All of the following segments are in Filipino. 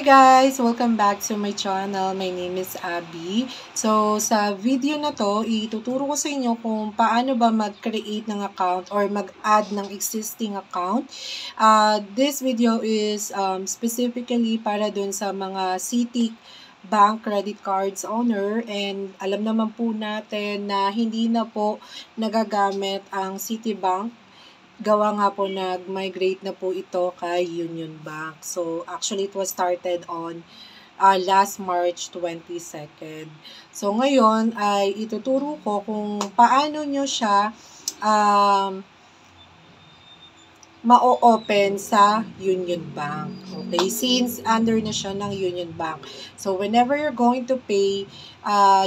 Guys! Welcome back to my channel. My name is Abby. So, sa video na to, ituturo ko sa inyo kung paano ba mag-create ng account or mag-add ng existing account. This video is specifically para dun sa mga Citibank credit cards owner, and alam naman po natin na hindi na po nagagamit ang Citibank. Gawa nga po nag-migrate na po ito kay Union Bank. So, actually, it was started on last March 22nd. So, ngayon ay ituturo ko kung paano nyo siya ma-open sa Union Bank. Okay? Since under na siya ng Union Bank. So, whenever you're going to pay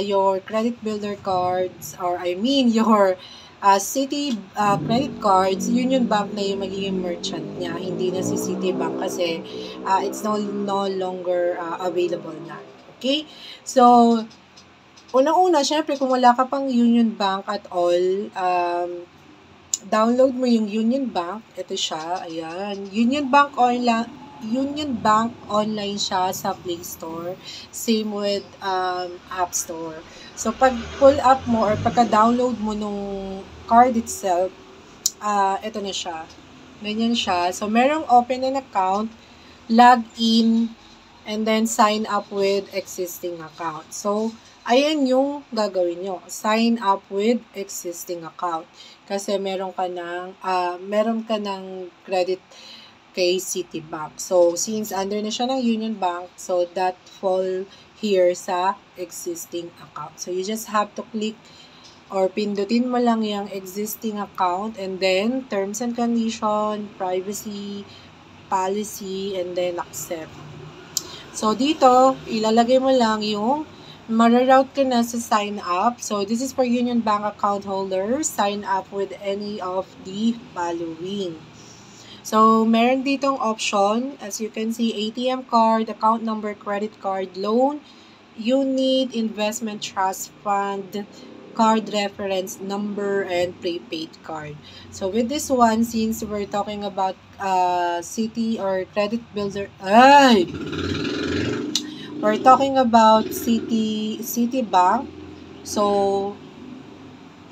your credit builder cards, or your Citi credit cards, Union Bank na yung magiging merchant niya. Hindi na si Citibank kasi it's no longer available na. Okay? So, unang-una, syempre, kung wala ka pang Union Bank at all, download mo yung Union Bank. Ito siya. Ayan. Union Bank online siya sa Play Store. Same with App Store. So, pag pull up mo or pagka-download mo nung card itself, ito na siya. Ganyan siya. So, merong open an account, log in, and then sign up with existing account. So, ayan yung gagawin nyo. Sign up with existing account. Kasi meron ka ng credit kay Citibank. So, since under na siya ng Union Bank, so that fall here sa existing account. So, you just have to click or pindutin mo lang yung existing account, and then terms and condition, privacy, policy, and then accept. So, dito, ilalagay mo lang yung mararoute ka na sa sign up. So, this is for Union Bank account holders. Sign up with any of the following. So, meron ditong option. As you can see, ATM card, account number, credit card, loan, unit, investment trust fund, card reference number, and prepaid card. So, with this one, since we're talking about Citi or credit builder, we're talking about Citibank. So,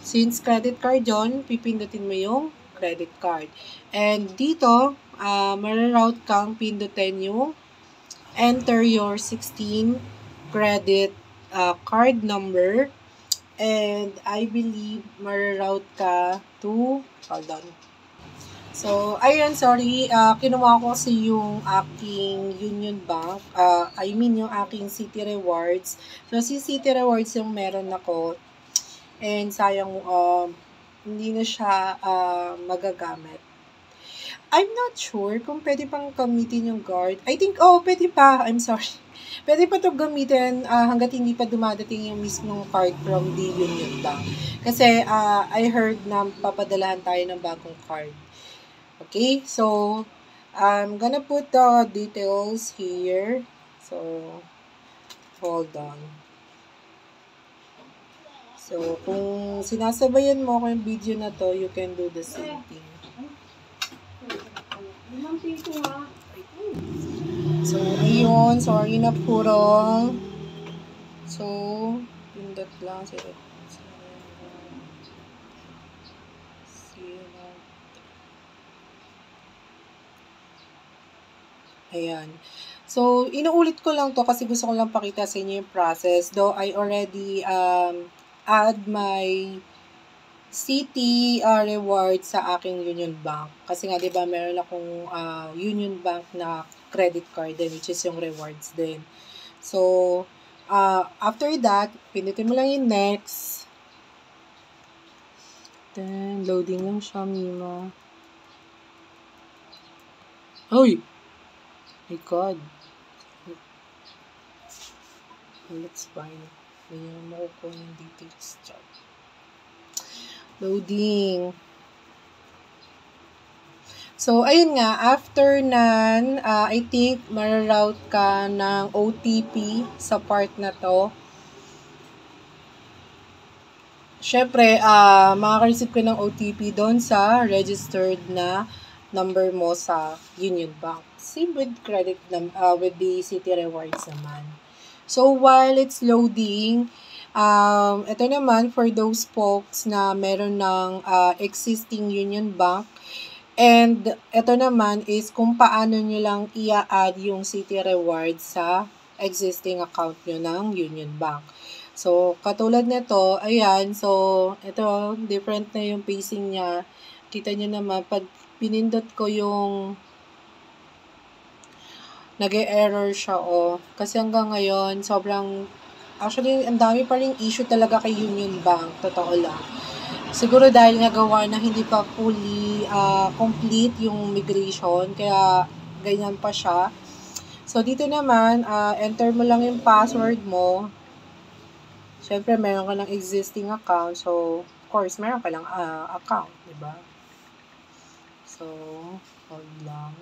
since credit card yon, pipindutin mo yung credit card. And dito, mararoute kang pindutin yung enter your 16 credit card number. And I believe mararoute ka to, hold on. So, ayun, sorry, kinuha ko kasi yung aking Union Bank, yung aking Citi Rewards. So, si Citi Rewards yung meron ako, and sayang, hindi na siya magagamit. I'm not sure kung pwede pang gamitin yung card. I think, pwede pa. I'm sorry. Pwede pa ito gamitin hanggat hindi pa dumadating yung mismong card from the Union Bank. Kasi I heard na papadalahan tayo ng bagong card. Okay? So, I'm gonna put the details here. So, hold on. So, kung sinasabayan mo ko yung video na to, you can do the same thing. So, ayun. Sorry na puro. So, pindot lang. Ayan. So, inuulit ko lang to kasi gusto ko lang pakita sa inyo yung process. Though I already add my Citi reward sa aking Union Bank. Kasi nga, di ba, meron akong Union Bank na credit card din, which is yung rewards din. So, after that, pinutin mo lang yung next. Then, loading lang siya, Mima. Hoy! My God. Let's find. Hindi mo makukuha yung details dyan. Loading. So, ayun nga, after nan, I think, mararoute ka ng OTP sa part na to. Syempre, makaka-receive ka ng OTP doon sa registered na number mo sa Union Bank. Same with with the City Rewards naman. So, while it's loading, ito naman for those folks na meron ng existing Union Bank. And ito naman is kung paano nyo lang i-add yung City Rewards sa existing account nyo ng Union Bank. So, katulad nito, ayan, so, ito, different na yung pacing niya. Kita nyo naman, pag pinindot ko yung nag-e-error siya, kasi hanggang ngayon, actually, ang dami pa rin issue talaga kay Union Bank, totoo lang. Siguro dahil nagawa na hindi pa fully complete yung migration, kaya ganyan pa siya. So, dito naman, enter mo lang yung password mo. Siyempre, meron ka ng existing account. So, of course, meron ka lang account, diba? So, hold lang.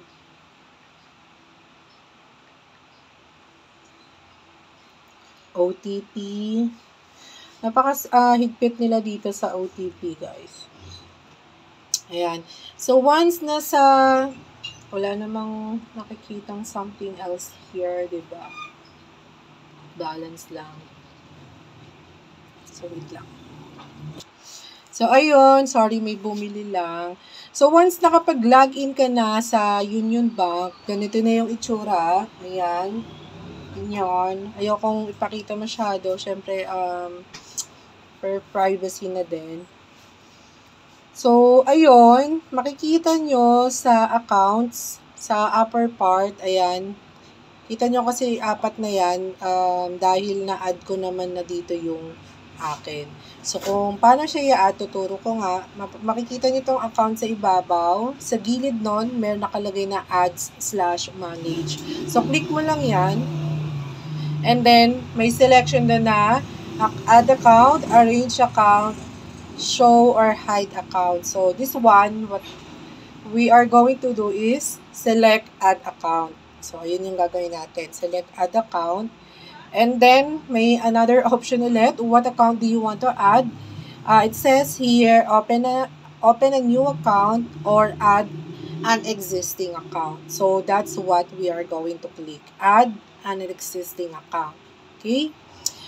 OTP. Higpit nila dito sa OTP, guys. Ayan. So, once wala namang nakikitang something else here, diba? Balance lang. So, wait lang. So, ayun. Sorry, may bumili lang. So, once nakapag-login ka na sa Union Bank, ganito na yung itsura. Ayan. Yan. Ayokong ipakita masyado. Siyempre, for privacy na din. So, ayun. Makikita nyo sa accounts, sa upper part, ayan. Kita nyo kasi 4 na yan dahil na-add ko naman na dito yung akin. So, kung paano siya i-add, tuturo ko nga. Makikita nyo itong account sa ibabaw. Sa gilid nun, meron nakalagay na ads/manage. So, click mo lang yan. And then, may selection doon na add account, arrange account, show or hide account. So, this one, what we are going to do is select add account. So, ayun yung gagawin natin. Select add account. And then, may another option ulit. What account do you want to add? It says here, open a new account or add an existing account. So, that's what we are going to click. Add an existing account. Okay?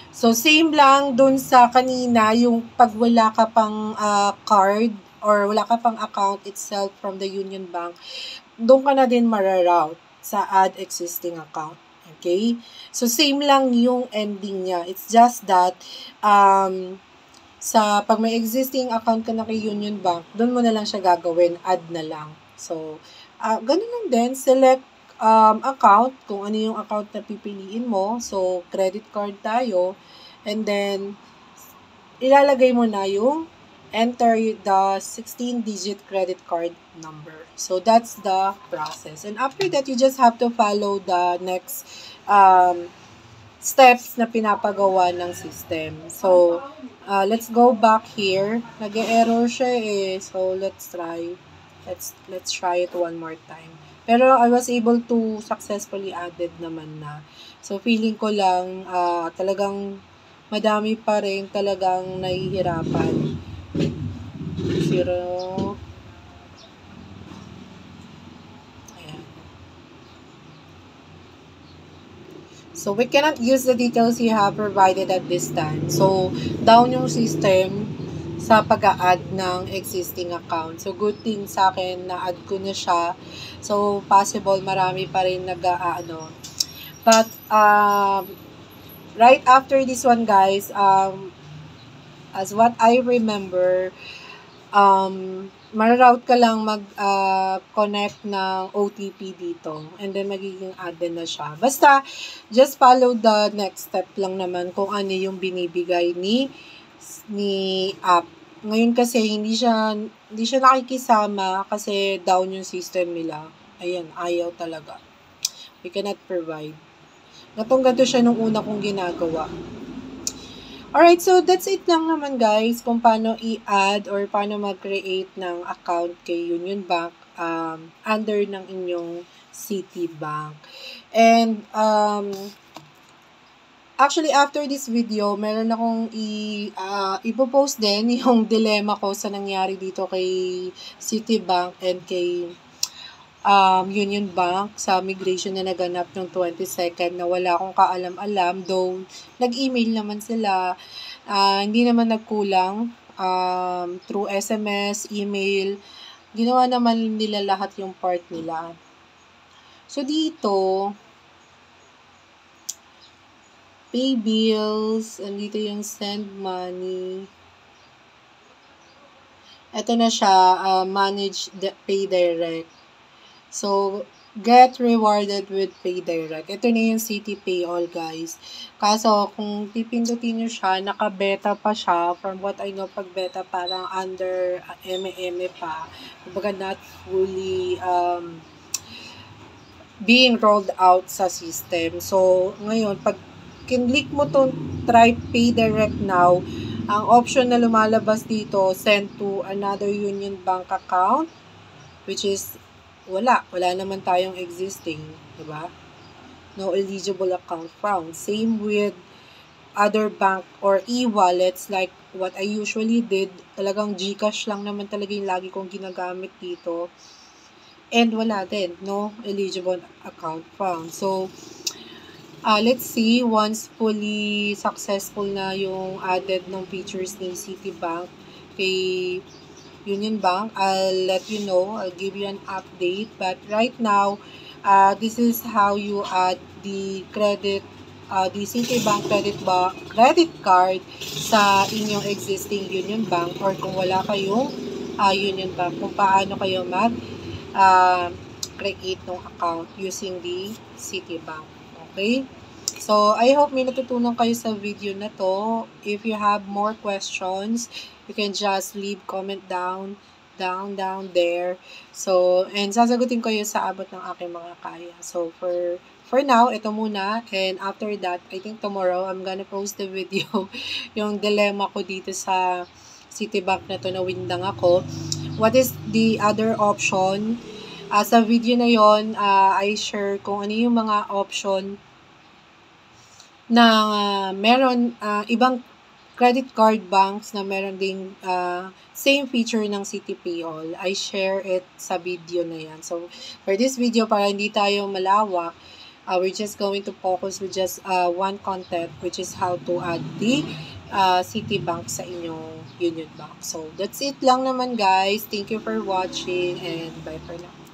So, same lang dun sa kanina, yung pag wala ka pang card or wala ka pang account itself from the Union Bank, doon ka na din mararoute sa add existing account. Okay? So, same lang yung ending niya. It's just that, pag may existing account ka na kay Union Bank, doon mo na lang siya gagawin, add na lang. So, ganun lang din, select account, kung ano yung account na pipiliin mo. So, credit card tayo. And then, ilalagay mo na yung enter the 16-digit credit card number. So, that's the process. And after that, you just have to follow the next steps na pinapagawa ng system. So, let's go back here. Nag-error siya eh. So, let's try. Let's try it one more time. Pero I was able to successfully added naman na. So, feeling ko lang talagang madami pa rin talagang nahihirapan. 0. Ayan. So, we cannot use the details you have provided at this time. So, down yung system sa pag-a-add ng existing account. So, good thing sa akin na add ko na siya. So, possible marami pa rin nag-aano. But, right after this one, guys, as what I remember, mararoute ka lang mag-connect ng OTP dito. And then, magiging add din na siya. Basta, just follow the next step lang naman kung ano yung binibigay ni app. Ngayon kasi hindi siya nakikisama kasi down yung system nila. Ayan, ayaw talaga. We cannot provide. Ganto siya nung una kong ginagawa. Alright, so that's it lang naman guys kung paano i-add or paano mag-create ng account kay Union Bank under ng inyong Citibank. And actually, after this video, meron akong ipopost din yung dilemma ko sa nangyari dito kay Citibank and kay Union Bank sa migration na naganap noong 22nd na wala akong kaalam-alam, though nag-email naman sila, hindi naman nagkulang, through SMS, email, ginawa naman nila lahat yung part nila. So dito, pay bills, andito yung send money. Ito na siya, manage pay direct. So, get rewarded with pay direct. Ito na yung City Pay All, guys. Kaso, kung pipindutin nyo siya, naka-beta pa siya. From what I know, pag beta parang under eme pa. Kumbaga not fully being rolled out sa system. So, ngayon, pag kinlik mo to try pay direct now, ang option na lumalabas dito, send to another Union Bank account, which is wala naman tayong existing, diba? No eligible account found. Same with other bank or e-wallets like what I usually did. Talagang GCash lang naman talaga yung lagi kong ginagamit dito. And wala din, no eligible account found. So, let's see, once fully successful na yung added ng features ni Citibank kay Union Bank, I'll let you know, I'll give you an update. But right now, this is how you add the credit, the Citibank credit card sa inyong existing Union Bank, or kung wala kayong Union Bank, kung paano kayo create ng account using the Citibank. Okay? So, I hope may natutunan kayo sa video na to. If you have more questions, you can just leave comment down there. So, and sasagutin ko yun sa abot ng aking mga kaya. So, for now, ito muna. And after that, I think tomorrow, I'm gonna post the video, yung dilemma ko dito sa Citibank na to, na windang ako. What is the other option? Sa video na yon, I share kung ano yung mga option na meron ibang credit card banks na meron ding same feature ng City Pay All. I share it sa video na yan. So, for this video, para hindi tayo malawak, we're just going to focus with just one content, which is how to add the Citibank sa inyong Union Bank. So, that's it lang naman, guys. Thank you for watching and bye for now.